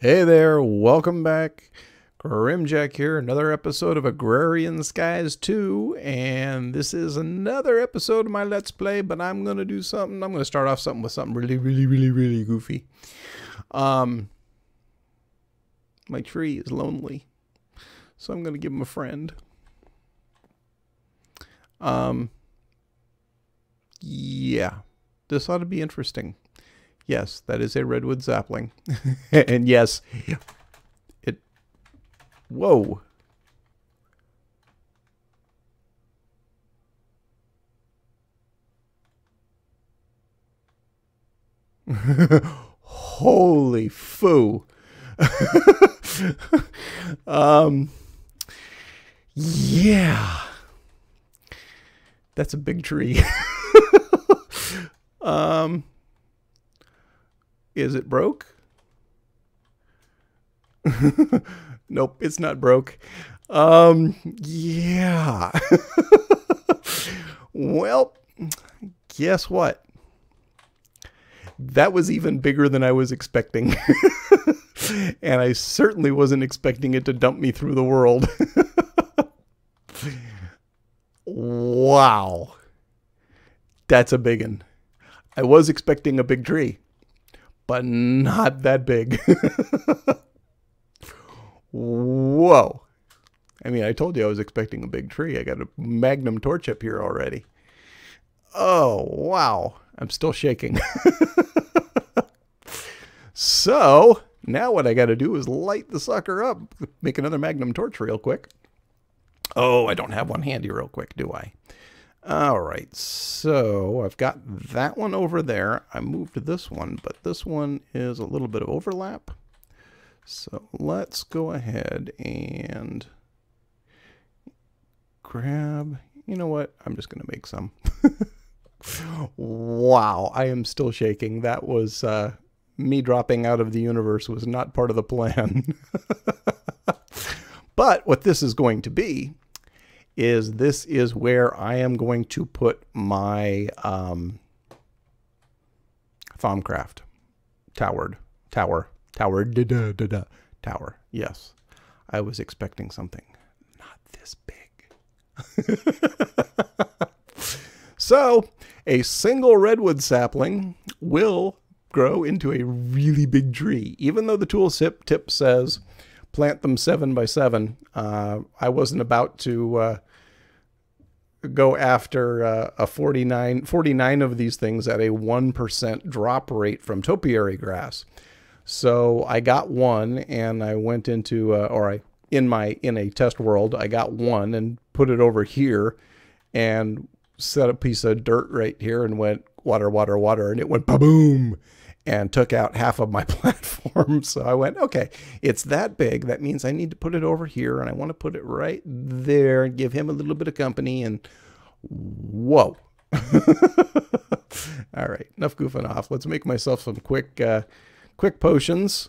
Hey there, welcome back. Grimjahk here, another episode of Agrarian Skies 2, and this is another episode of my Let's Play, but I'm going to do something. I'm going to start off with something really goofy. My tree is lonely, so I'm going to give him a friend. Yeah, this ought to be interesting. Yes, that is a redwood sapling. And yes, it... Whoa. Holy foo. Yeah. That's a big tree. Is it broke? Nope, it's not broke. Yeah. Well, guess what? That was even bigger than I was expecting. And I certainly wasn't expecting it to dump me through the world. Wow. That's a big one. I was expecting a big tree, but not that big. Whoa. I mean, I told you I was expecting a big tree. I got a Magnum Torch up here already. Oh, wow. I'm still shaking. So, now what I got to do is light the sucker up. Make another Magnum Torch real quick. Oh, I don't have one handy real quick, do I? All right, so I've got that one over there. I moved this one, but this one is a little bit of overlap. So let's go ahead and grab, you know what? I'm just going to make some. Wow, I am still shaking. That was me dropping out of the universe was not part of the plan. But what this is going to be is this is where I am going to put my Thaumcraft tower. Yes, I was expecting something not this big. So a single redwood sapling will grow into a really big tree. Even though the tool tip says plant them 7 by 7, I wasn't about to go after a 49 of these things at a 1% drop rate from topiary grass. So I got one, and I went into in a test world, I got one and put it over here and set a piece of dirt right here and went water, and it went ba-boom and took out half of my platform. So I went, okay, it's that big. That means I need to put it over here, and I want to put it right there and give him a little bit of company. And whoa. All right, enough goofing off. Let's make myself some quick potions.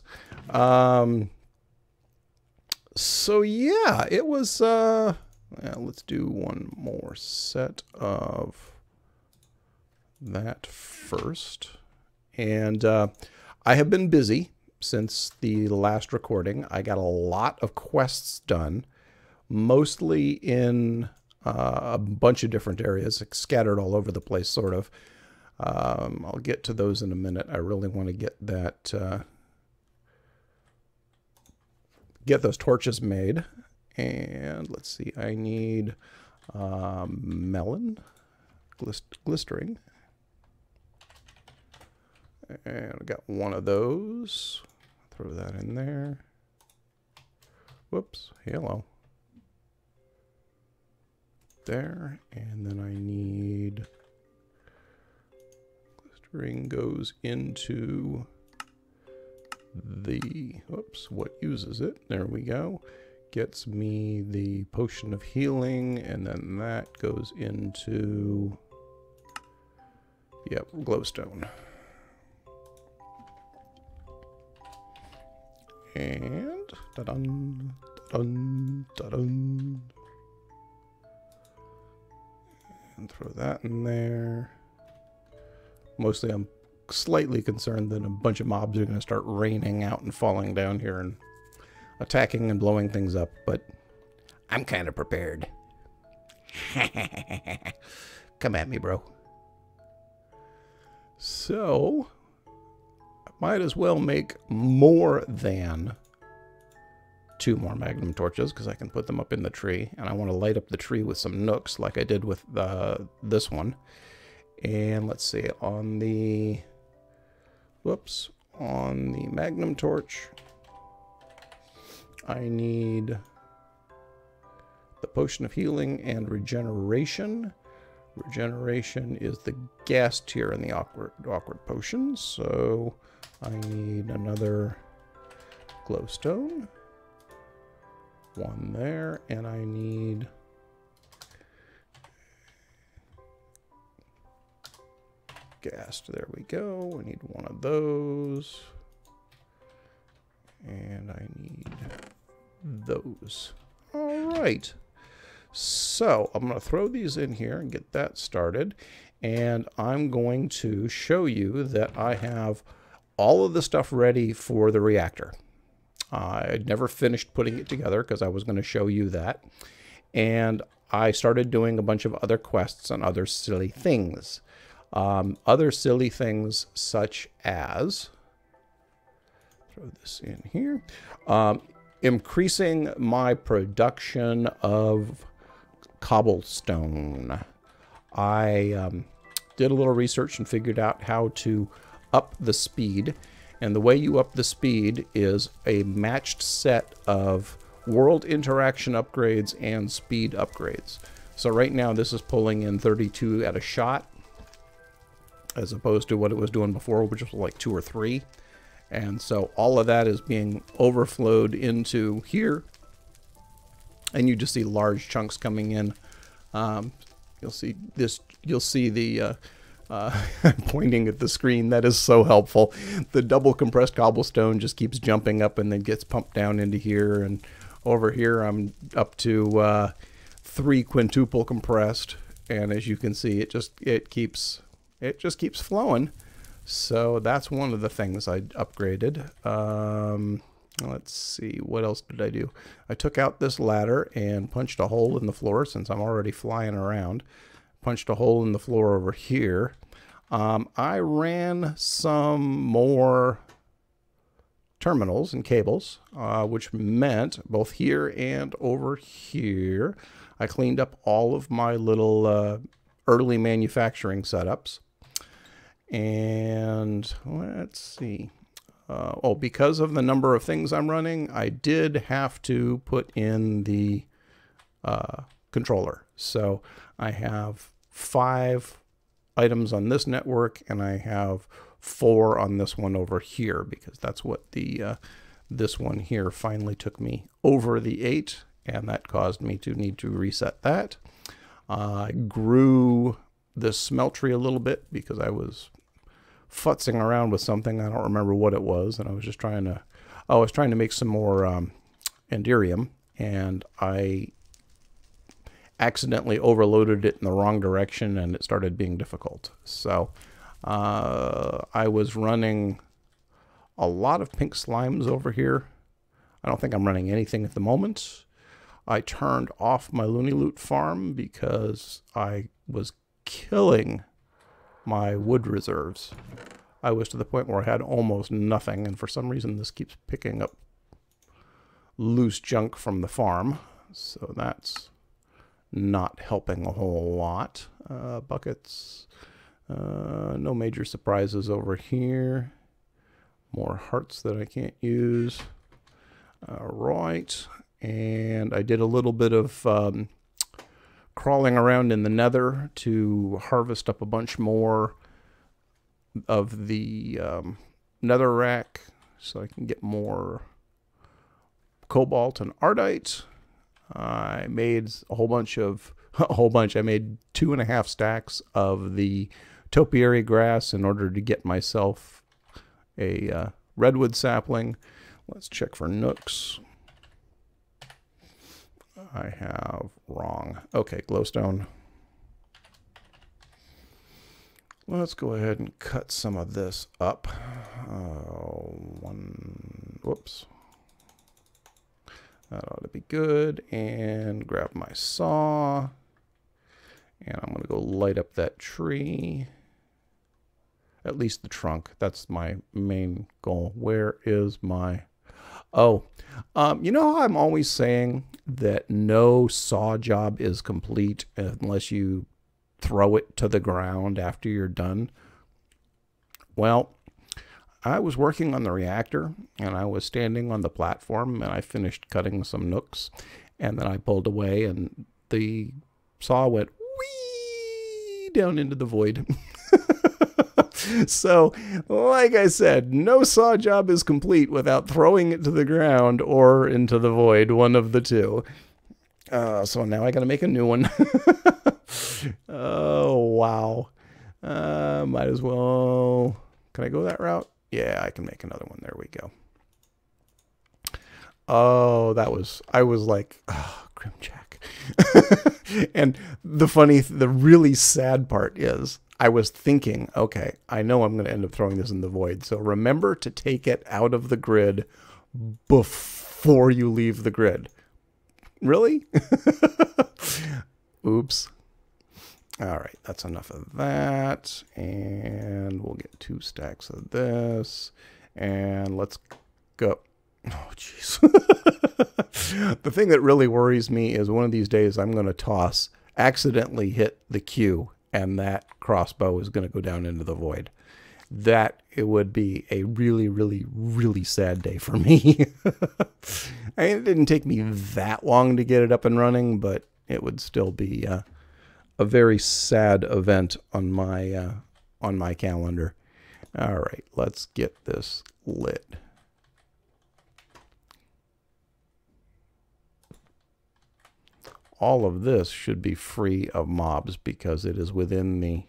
So yeah, it was, let's do one more set of that first. And I have been busy since the last recording. I got a lot of quests done, mostly in a bunch of different areas, scattered all over the place, sort of. I'll get to those in a minute. I really want to get that, get those torches made. And let's see, I need melon, glistering. And I got one of those. Throw that in there. Whoops. Hello. There. And then I need... Glistering goes into the... Whoops. What uses it? There we go. Gets me the potion of healing. And then that goes into... Yep, glowstone. And da-dun, da-dun, da-dun. And throw that in there. Mostly I'm slightly concerned that a bunch of mobs are going to start raining out and falling down here and attacking and blowing things up, but I'm kind of prepared. Come at me, bro. So, I might as well make more than 2 more Magnum Torches, because I can put them up in the tree, and I want to light up the tree with some nooks like I did with this one. And let's see, on the Magnum Torch, I need the Potion of Healing and Regeneration. Regeneration is the gas tier in the awkward potion, so I need another glowstone. 1 there, and I need gas. There we go. I need 1 of those. And I need those. All right. So I'm going to throw these in here and get that started. And I'm going to show you that I have all of the stuff ready for the reactor. I never finished putting it together because I was going to show you that. And I started doing a bunch of other quests and other silly things. Other silly things such as, throw this in here, increasing my production of cobblestone. I did a little research and figured out how to up the speed. And the way you up the speed is a matched set of world interaction upgrades and speed upgrades. So right now this is pulling in 32 at a shot, as opposed to what it was doing before, which was like 2 or 3. And so all of that is being overflowed into here. And you just see large chunks coming in. You'll see this, you'll see the pointing at the screen. That is so helpful. The double compressed cobblestone just keeps jumping up and then gets pumped down into here. And over here I'm up to 3 quintuple compressed. And as you can see, it just keeps flowing. So that's one of the things I upgraded. Let's see, what else did I do? I took out this ladder and punched a hole in the floor since I'm already flying around. Punched a hole in the floor over here. I ran some more terminals and cables, which meant both here and over here, I cleaned up all of my little early manufacturing setups. And let's see. Because of the number of things I'm running, I did have to put in the controller. So I have 5 items on this network, and I have 4 on this one over here, because that's what the this one here finally took me over the 8, and that caused me to need to reset that. I grew the smeltery a little bit because I was futzing around with something. I don't remember what it was, and I was just trying to, I was trying to make some more Enderium, and I accidentally overloaded it in the wrong direction, and it started being difficult. So I was running a lot of pink slimes over here. I don't think I'm running anything at the moment. I turned off my Looney Loot farm because I was killing my wood reserves. I was to the point where I had almost nothing, and for some reason this keeps picking up loose junk from the farm, so that's not helping a whole lot. Buckets, no major surprises over here. More hearts that I can't use. Right, and I did a little bit of crawling around in the nether to harvest up a bunch more of the nether rack so I can get more cobalt and ardite. I made a whole bunch. I made 2.5 stacks of the topiary grass in order to get myself a redwood sapling. Let's check for nooks. I have wrong. Okay, glowstone. Let's go ahead and cut some of this up. Whoops. That ought to be good. And grab my saw. And I'm going to go light up that tree. At least the trunk. That's my main goal. Where is my... Oh, you know how I'm always saying that no saw job is complete unless you throw it to the ground after you're done? Well, I was working on the reactor, and I was standing on the platform, and I finished cutting some nooks, and then I pulled away, and the saw went whee down into the void. So, like I said, no saw job is complete without throwing it to the ground or into the void, one of the two. So now I got to make a new one. Oh, wow. Might as well. Can I go that route? Yeah, I can make another one. There we go. Oh, I was like, oh, Grimjahk. And the really sad part is, I was thinking, okay, I know I'm going to end up throwing this in the void. So remember to take it out of the grid before you leave the grid. Really? Oops. All right, that's enough of that. And we'll get 2 stacks of this. And let's go. Oh, jeez. The thing that really worries me is one of these days I'm going to accidentally hit the Q, and that crossbow is going to go down into the void. It would be a really, really, really sad day for me. It didn't take me that long to get it up and running, but it would still be a very sad event on my calendar. All right, let's get this lit. All of this should be free of mobs because it is within the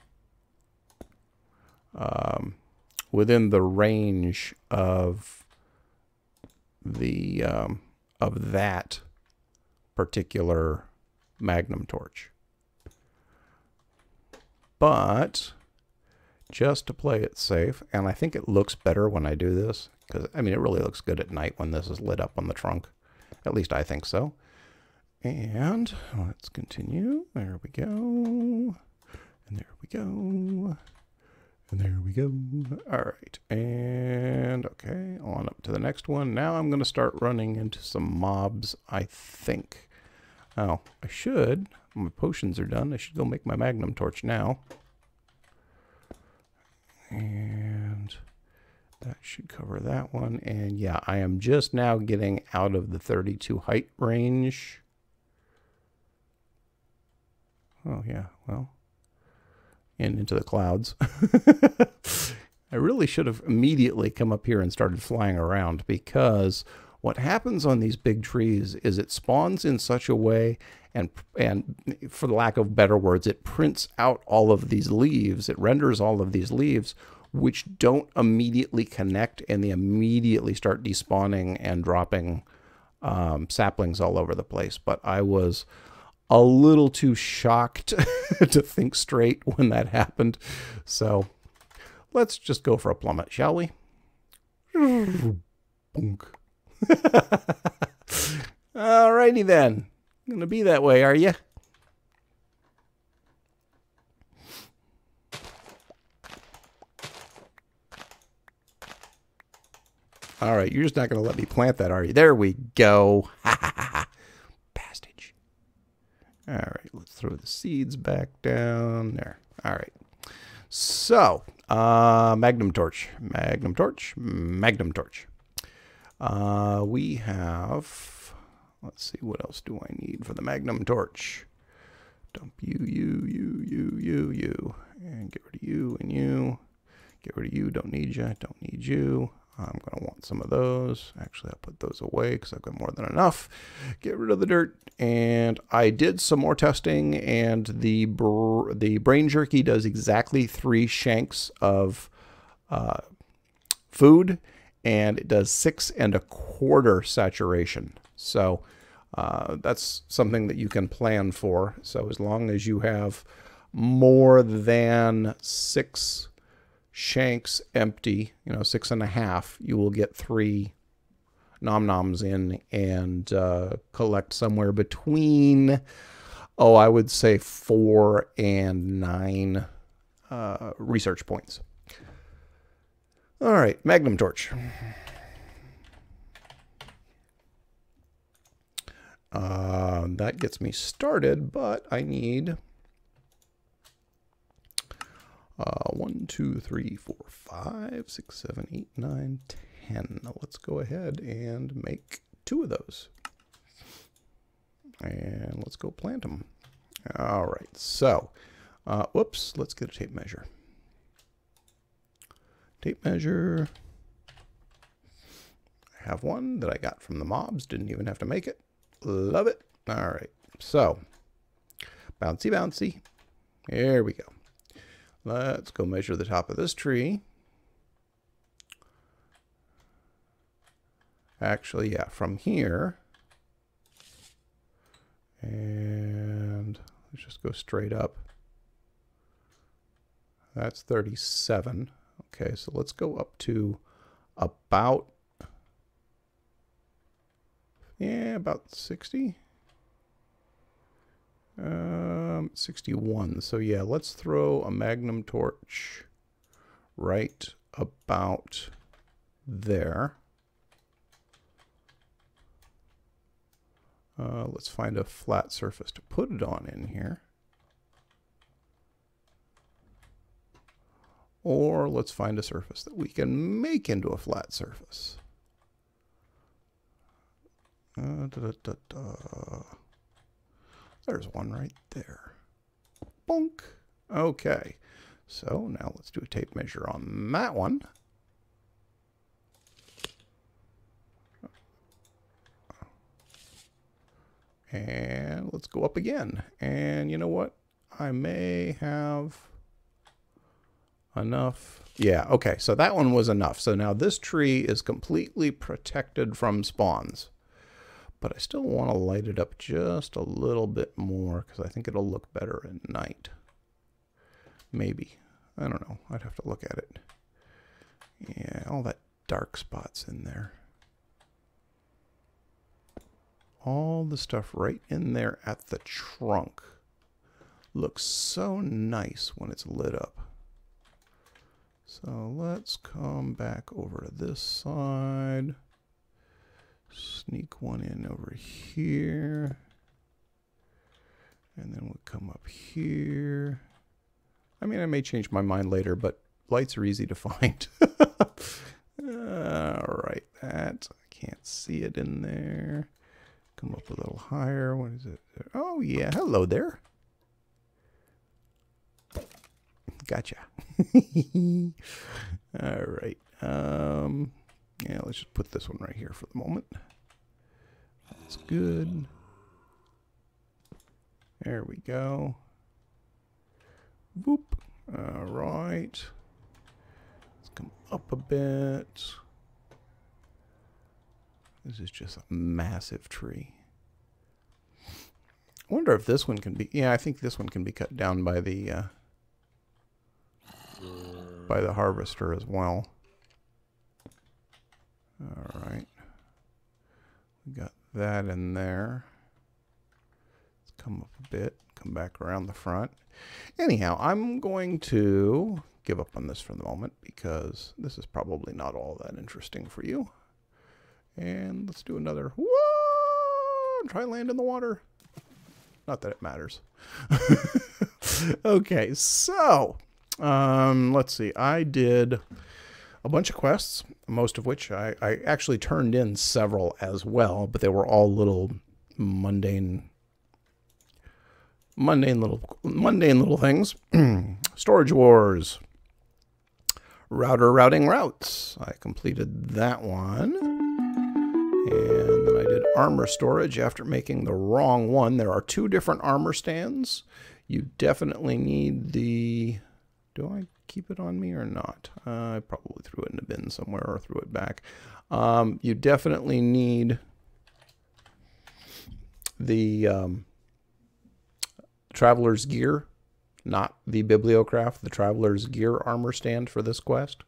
range of that particular Magnum torch. But just to play it safe, and I think it looks better when I do this, because I mean it really looks good at night when this is lit up on the trunk. At least I think so. And let's continue. There we go. And there we go. And there we go. All right. And okay, on up to the next one. Now I'm going to start running into some mobs, I think. Oh, I should. My potions are done. I should go make my Magnum torch now. And that should cover that one. And yeah, I am just now getting out of the 32 height range. Oh, yeah, well, and into the clouds. I really should have immediately come up here and started flying around, because what happens on these big trees is it spawns in such a way, and for the lack of better words, it prints out all of these leaves. It renders all of these leaves, which don't immediately connect, and they immediately start despawning and dropping saplings all over the place. But I was a little too shocked to think straight when that happened. So let's just go for a plummet, shall we? Alrighty then. Gonna be that way, are you? All right, you're just not gonna let me plant that, are you? There we go. Bastage. All right, let's throw the seeds back down there. All right. So, Magnum Torch, Magnum Torch, Magnum Torch. We have, let's see, what else do I need for the Magnum Torch? Dump you, and get rid of you and you. Get rid of you, don't need you, don't need you. I'm going to want some of those. Actually, I'll put those away because I've got more than enough. Get rid of the dirt. And I did some more testing, and the brain jerky does exactly 3 shanks of food, and it does 6 1/4 saturation. So that's something that you can plan for. So as long as you have more than 6 shanks empty, 6.5, you will get 3 nom-noms in and collect somewhere between, I would say 4 and 9 research points. All right, Magnum Torch. That gets me started, but I need 1, 2, 3, 4, 5, 6, 7, 8, 9, 10. Now let's go ahead and make 2 of those. And let's go plant them. All right, so, whoops, let's get a tape measure. Tape measure. I have one that I got from the mobs. Didn't even have to make it. Love it. All right, so, bouncy, bouncy. There we go. Let's go measure the top of this tree. Actually, yeah, from here. And let's just go straight up. That's 37. Okay, so let's go up to about, about 60. 61. So yeah, let's throw a Magnum Torch right about there. Let's find a flat surface to put it on in here. Or let's find a surface that we can make into a flat surface. There's one right there. Bonk. Okay. So now let's do a tape measure on that one. And let's go up again. And you know what? I may have enough. Yeah, okay. So that one was enough. So now this tree is completely protected from spawns. But I still want to light it up just a little bit more because I think it'll look better at night. Maybe. I don't know. I'd have to look at it. Yeah, all that dark spots in there. All the stuff right in there at the trunk looks so nice when it's lit up. So let's come back over to this side. Sneak one in over here. And then we'll come up here. I mean, I may change my mind later, but lights are easy to find. All right, that, I can't see it in there. Come up a little higher. What is it? Oh, yeah. Hello there. Gotcha. All right. Yeah, let's just put this one right here for the moment. That's good. There we go. Whoop. All right. Let's come up a bit. This is just a massive tree. I wonder if this one can be, yeah, I think this one can be cut down by the harvester as well. All right. We got that in there. Let's come up a bit, come back around the front. Anyhow, I'm going to give up on this for the moment because this is probably not all that interesting for you. And let's do another, whoa, try land in the water. Not that it matters. Okay, so, let's see. I did a bunch of quests, most of which I actually turned in several as well, but they were all little mundane little things. Storage Wars. Router routing routes. I completed that one. And then I did armor storage after making the wrong one. There are 2 different armor stands. You definitely need the... Do I keep it on me or not? I probably threw it in a bin somewhere or threw it back. You definitely need the traveler's gear not the Bibliocraft, the Traveler's Gear armor stand for this quest.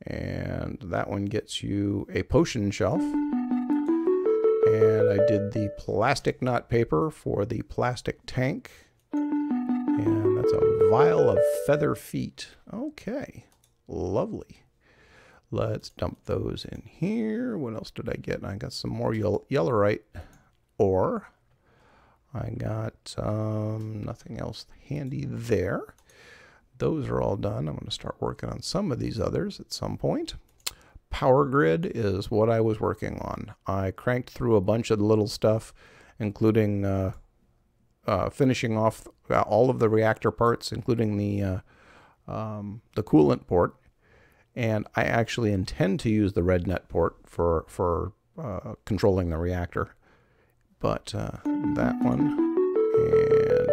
And that one gets you a potion shelf. And I did the plastic knot paper for the plastic tank. And that's a vial of feather feet. Okay, lovely. Let's dump those in here. What else did I get? I got some more yellowite ore. I got nothing else handy there. Those are all done. I'm going to start working on some of these others at some point. Power grid is what I was working on. I cranked through a bunch of the little stuff, including finishing off all of the reactor parts, including the coolant port. And I actually intend to use the red net port for controlling the reactor. But that one, and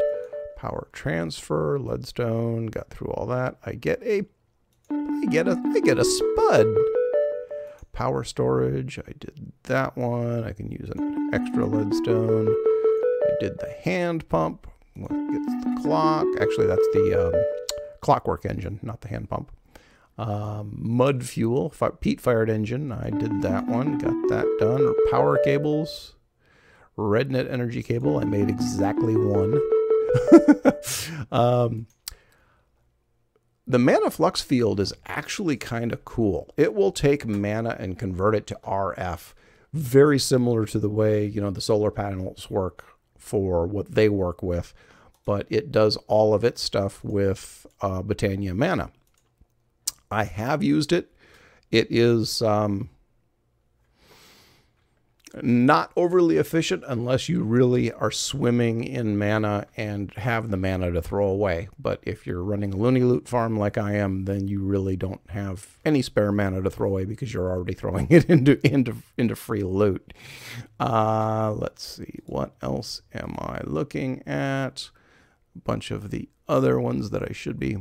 power transfer, leadstone, got through all that. I get a spud. Power storage, I did that one. I can use an extra leadstone. I did the hand pump. What gets the clock? Actually, that's the clockwork engine, not the hand pump. Mud fuel, peat-fired engine. I did that one, got that done. Power cables, red net energy cable. I made exactly one. The mana flux field is actually kind of cool. It will take mana and convert it to RF, very similar to the way, you know, the solar panels work for what they work with, but it does all of its stuff with Botania mana. I have used it. It is not overly efficient unless you really are swimming in mana and have the mana to throw away. But if you're running a loony loot farm like I am, then you really don't have any spare mana to throw away because you're already throwing it into free loot. Let's see, what else am I looking at? A bunch of the other ones that I should be.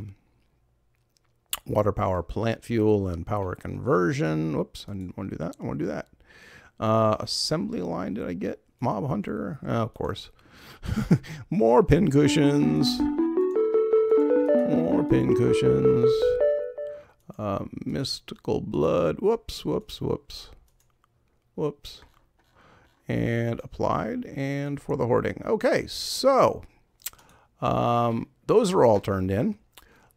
Water power, plant fuel, and power conversion. Whoops, I didn't want to do that. I want to do that. Assembly line, did I get? Mob hunter? Of course. More pin cushions. More pin cushions. Mystical blood. Whoops, whoops, whoops. Whoops. And applied. And for the hoarding. Okay, so those are all turned in.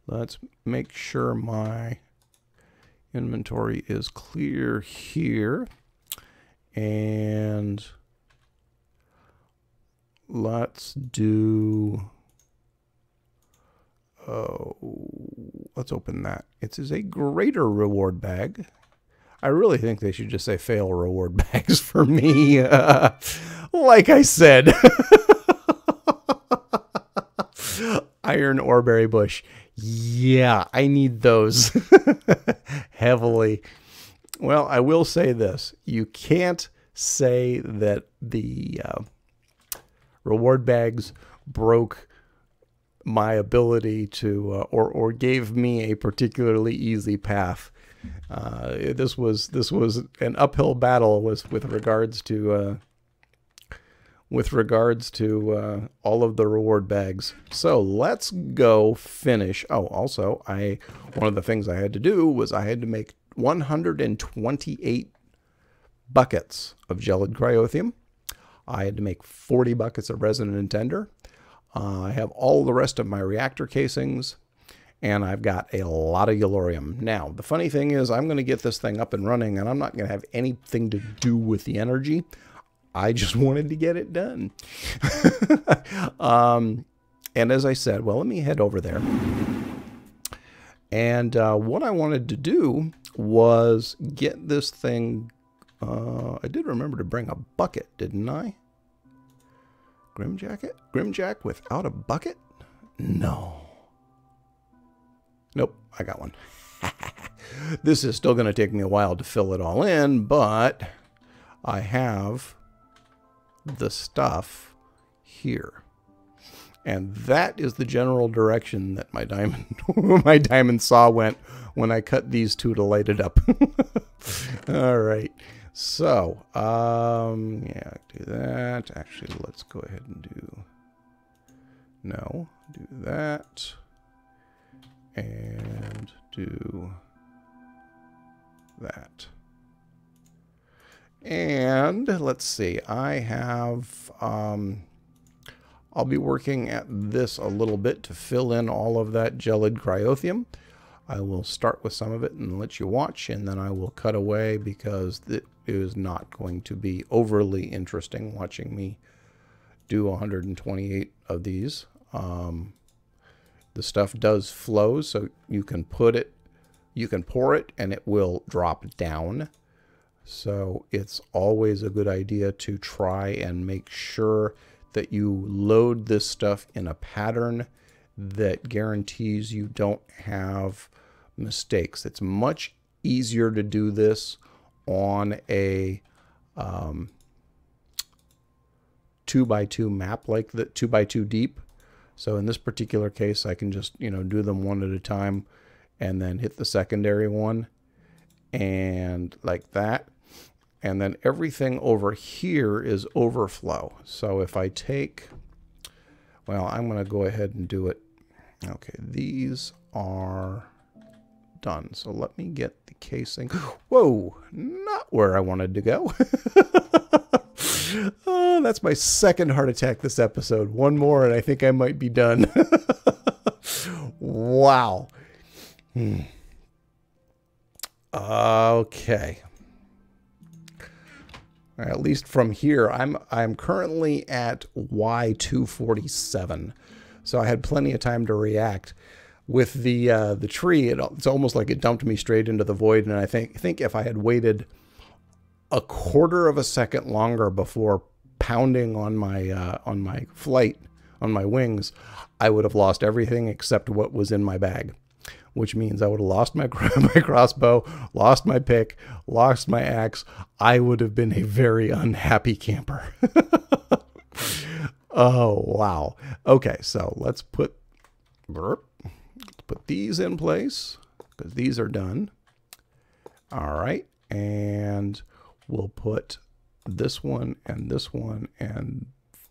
Let's make sure my inventory is clear here. And let's do, let's open that. It is a greater reward bag. I really think they should just say fail reward bags for me. Like I said. Iron oreberry bush. Yeah, I need those heavily. Well, I will say this. You can't say that the reward bags broke my ability to, or gave me a particularly easy path. This was an uphill battle with regards to all of the reward bags. So let's go finish. Oh, also, one of the things I had to do was I had to make 128 buckets of gelid cryothium. I had to make 40 buckets of resin and tender. I have all the rest of my reactor casings, and I've got a lot of yellorium. Now, the funny thing is I'm going to get this thing up and running, and I'm not going to have anything to do with the energy. I just wanted to get it done. And as I said, well, let me head over there. And what I wanted to do was get this thing. I did remember to bring a bucket, didn't I? Grimjahk without a bucket? No. Nope, I got one. This is still going to take me a while to fill it all in, but I have the stuff here. And that is the general direction that my diamond my diamond saw went when I cut these two to light it up. All right. So, yeah, do that. Actually, let's go ahead and No, do that. And do that. And let's see, I have, I'll be working at this a little bit to fill in all of that gelid cryotheum. I will start with some of it and let you watch, and then I will cut away because it is not going to be overly interesting watching me do 128 of these. The stuff does flow, so you can pour it and it will drop down. So it's always a good idea to try and make sure that you load this stuff in a pattern that guarantees you don't have mistakes. It's much easier to do this on a 2x2 map like the 2x2 deep. So in this particular case, I can just, you know, do them one at a time and then hit the secondary one and like that. And then everything over here is overflow. So if I take, well, I'm going to go ahead and do it. Okay, these are done. So let me get the casing. Whoa, not where I wanted to go. Oh, that's my second heart attack this episode. One more and I think I might be done. Wow. Okay. At least from here, I'm currently at Y247. So I had plenty of time to react. With the tree, it's almost like it dumped me straight into the void, and I think if I had waited a quarter of a second longer before pounding on my flight, on my wings, I would have lost everything except what was in my bag, which means I would have lost my crossbow, lost my pick, lost my axe. I would have been a very unhappy camper. Oh, wow. Okay, so let's put these in place because these are done. All right, and we'll put this one and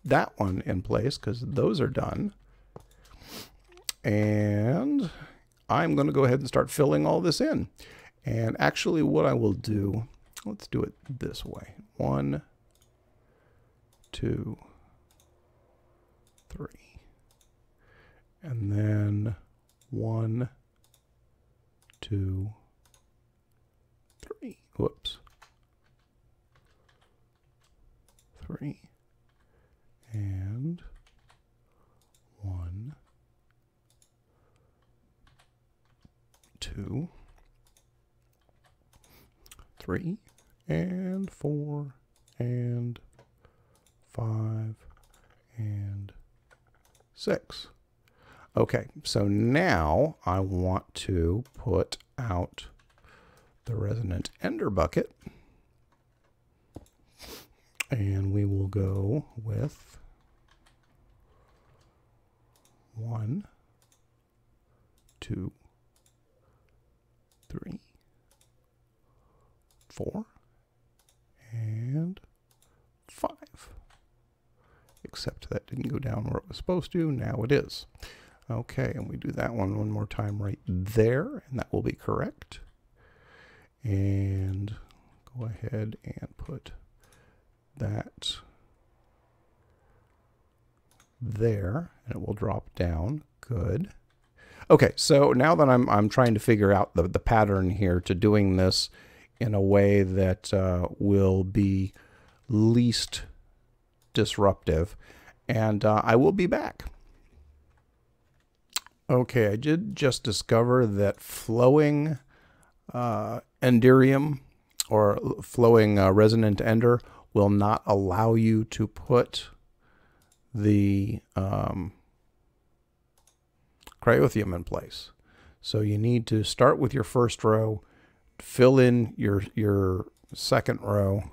that one in place because those are done. And I'm going to go ahead and start filling all this in. And actually what I will do, let's do it this way. 1, 2, 3. And then 1, 2, 3. Whoops. 3. And 1, 2, 3, and 4, and 5, and 6. Okay, so now I want to put out the resonant ender bucket. And we will go with 1, 2, 3, 4, and 5. Except that didn't go down where it was supposed to. Now it is. Okay, and we do that one more time right there, and that will be correct. And go ahead and put that there, and it will drop down. Good. Okay, so now that I'm trying to figure out the pattern here to doing this in a way that will be least disruptive, and I will be back. Okay, I did just discover that flowing enderium or flowing resonant ender will not allow you to put the cryotheum in place. So you need to start with your first row, fill in your second row,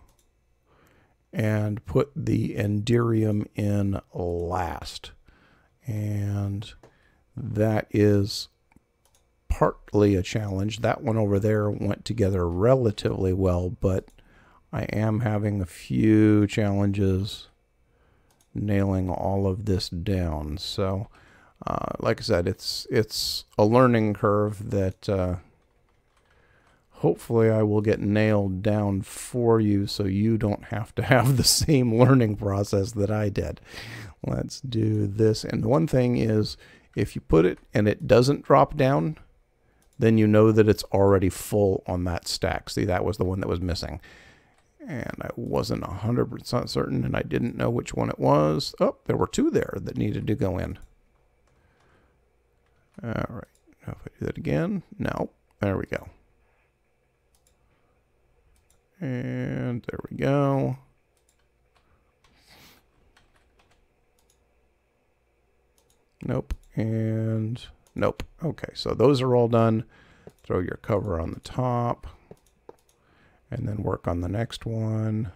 and put the enderium in last. And that is partly a challenge. That one over there went together relatively well, but I am having a few challenges nailing all of this down. So like I said, it's a learning curve that hopefully I will get nailed down for you so you don't have to have the same learning process that I did. Let's do this. And one thing is, if you put it and it doesn't drop down, then you know that it's already full on that stack. See, that was the one that was missing. And I wasn't 100% certain, and I didn't know which one it was. Oh, there were two there that needed to go in. All right. Now if I do that again, no. There we go. And there we go. Nope. And nope. Okay, so those are all done. Throw your cover on the top. And then work on the next one.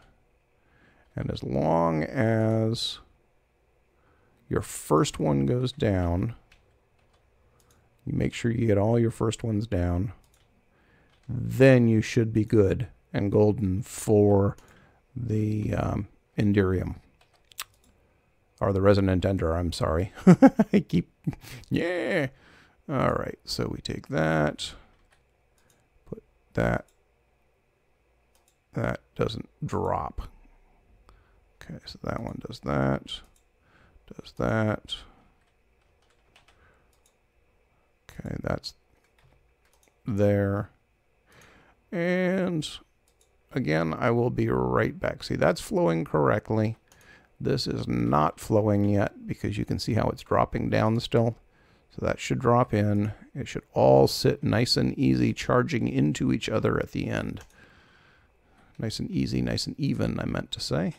And as long as your first one goes down, you make sure you get all your first ones down, then you should be good and golden for the Enderium. Or the Resonant Ender, I'm sorry. I keep, yeah. All right, so we take that, put that. That doesn't drop. Okay, so that one does that, does that. Okay, that's there. And again, I will be right back. See, that's flowing correctly. This is not flowing yet because you can see how it's dropping down still. So that should drop in. It should all sit nice and easy, charging into each other at the end. Nice and easy, nice and even, I meant to say.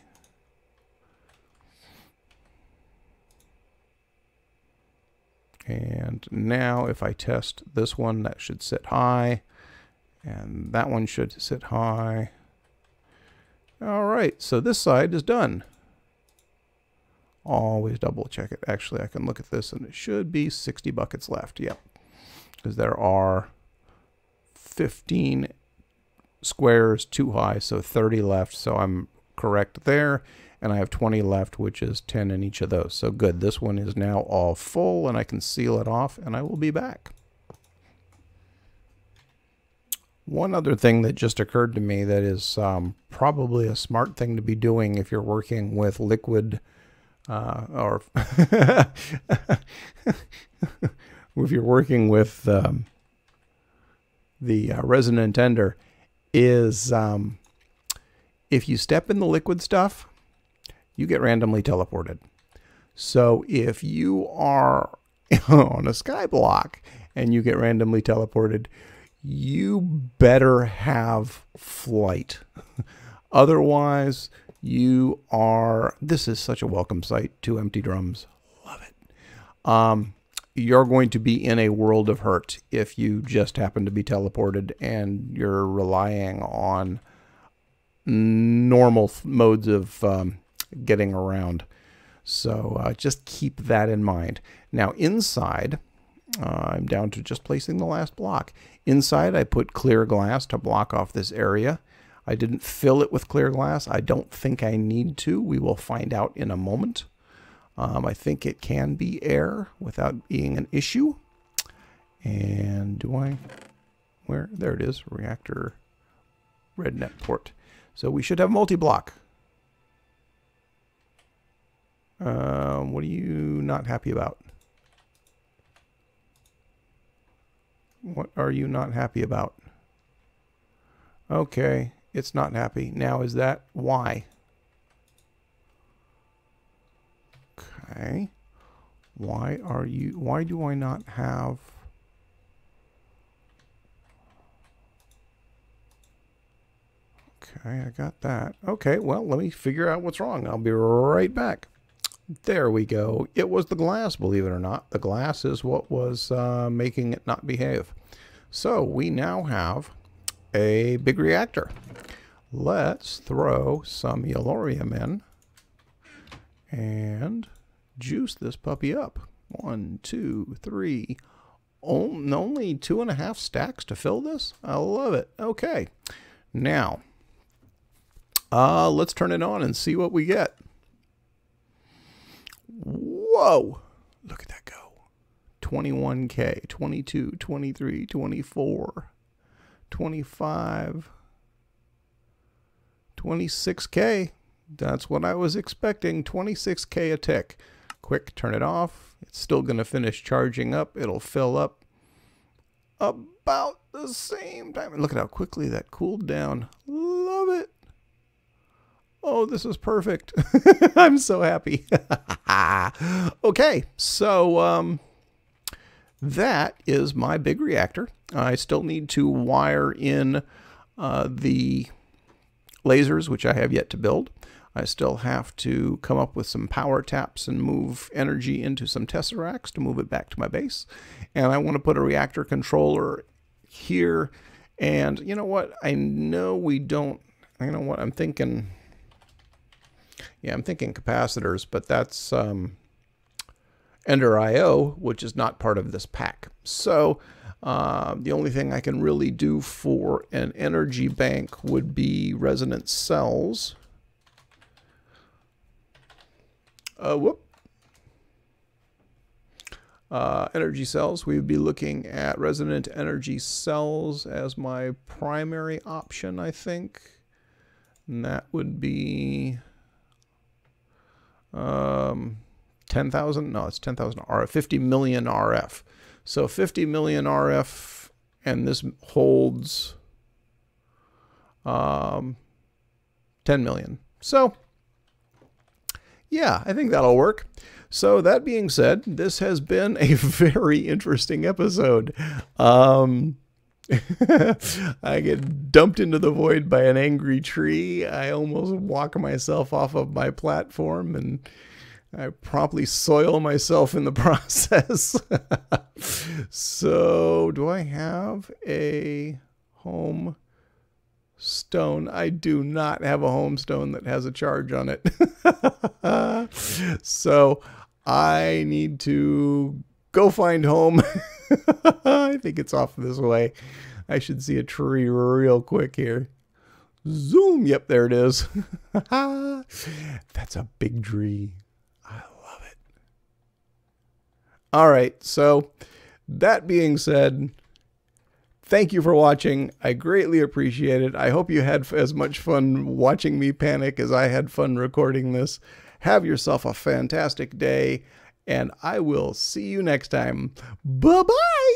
And now if I test this one, that should sit high. And that one should sit high. All right, so this side is done. Always double check it. Actually, I can look at this and it should be 60 buckets left. Yep. Because there are 15 squares too high, so 30 left. So I'm correct there. And I have 20 left, which is 10 in each of those. So good. This one is now all full and I can seal it off and I will be back. One other thing that just occurred to me that is probably a smart thing to be doing if you're working with liquid or if you're working with the Resonant Ender is if you step in the liquid stuff, you get randomly teleported. So if you are on a sky block and you get randomly teleported, you better have flight. Otherwise, you are, this is such a welcome sight to empty drums. Love it. You're going to be in a world of hurt if you just happen to be teleported and you're relying on normal modes of getting around. So just keep that in mind. Now inside, I'm down to just placing the last block. Inside, I put clear glass to block off this area. I didn't fill it with clear glass. I don't think I need to. We will find out in a moment. I think it can be air without being an issue. And do I? Where? There it is. Reactor red net port. So we should have multi-block. What are you not happy about? What are you not happy about? Okay, it's not happy. Now is that why? Okay. Why do I not have... Okay, I got that. Okay, well, let me figure out what's wrong. I'll be right back. There we go. It was the glass, believe it or not. The glass is what was making it not behave. So we now have a big reactor. Let's throw some yellorium in and juice this puppy up. 1, 2, 3. Only 2.5 stacks to fill this? I love it. Okay. Now, let's turn it on and see what we get. Whoa! Look at that go. 21K, 22, 23, 24, 25, 26K. That's what I was expecting. 26K a tick. Quick, turn it off. It's still going to finish charging up. It'll fill up about the same time. And look at how quickly that cooled down. Love it. Oh, this is perfect. I'm so happy. Okay, so that is my big reactor. I still need to wire in the lasers, which I have yet to build. I still have to come up with some power taps and move energy into some tesseracts to move it back to my base. And I want to put a reactor controller here. And you know what? I know we don't, you know what I'm thinking? Yeah, I'm thinking capacitors, but that's Ender IO, which is not part of this pack. So the only thing I can really do for an energy bank would be resonant cells. Energy cells, we would be looking at resonant energy cells as my primary option, I think. And that would be 10,000, no, it's 10,000 RF, 50 million RF. So 50 million RF, and this holds 10 million. So yeah, I think that'll work. So that being said, this has been a very interesting episode. I get dumped into the void by an angry tree. I almost walk myself off of my platform, and I promptly soil myself in the process. So, do I have a home stone? I do not have a home stone that has a charge on it. So, I need to go find home. I think it's off this way. I should see a tree real quick here. Zoom. Yep, there it is. That's a big tree. I love it. All right. So that being said, thank you for watching. I greatly appreciate it. I hope you had as much fun watching me panic as I had fun recording this. Have yourself a fantastic day, and I will see you next time. Bye-bye.